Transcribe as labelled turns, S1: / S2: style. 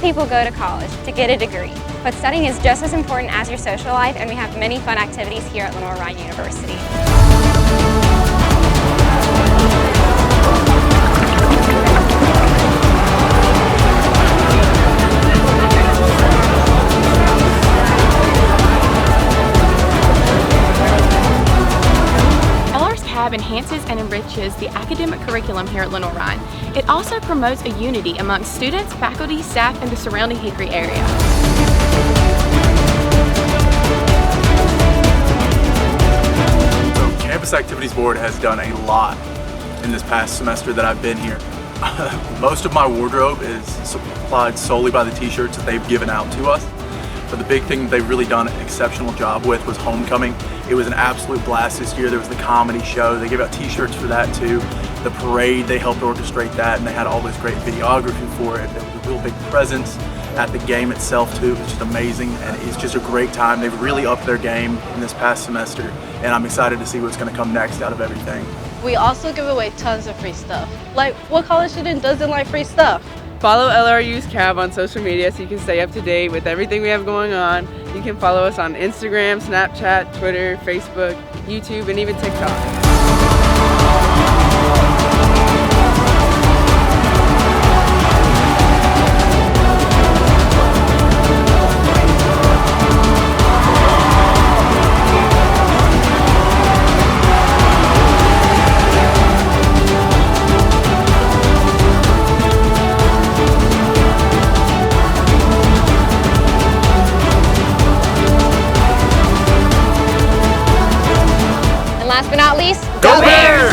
S1: people go to college to get a degree, but studying is just as important as your social life, and we have many fun activities here at Lenoir-Rhyne University.
S2: Enhances and enriches the academic curriculum here at Lenoir-Rhyne. It also promotes a unity amongst students, faculty, staff, and the surrounding Hickory area.
S3: So Campus Activities Board has done a lot in this past semester that I've been here. Most of my wardrobe is supplied solely by the t-shirts that they've given out to us. But the big thing they've really done an exceptional job with was homecoming. It was an absolute blast this year. There was the comedy show. They gave out t-shirts for that too. The parade, they helped orchestrate that, and they had all this great videography for it. There was a real big presence at the game itself too. It was just amazing, and it's just a great time. They've really upped their game in this past semester, and I'm excited to see what's going to come next out of everything.
S4: We also give away tons of free stuff. Like, what college student doesn't like free stuff?
S5: Follow LRU's CAB on social media so you can stay up to date with everything we have going on. You can follow us on Instagram, Snapchat, Twitter, Facebook, YouTube, and even TikTok.
S1: Last but not least,
S3: Go Bears!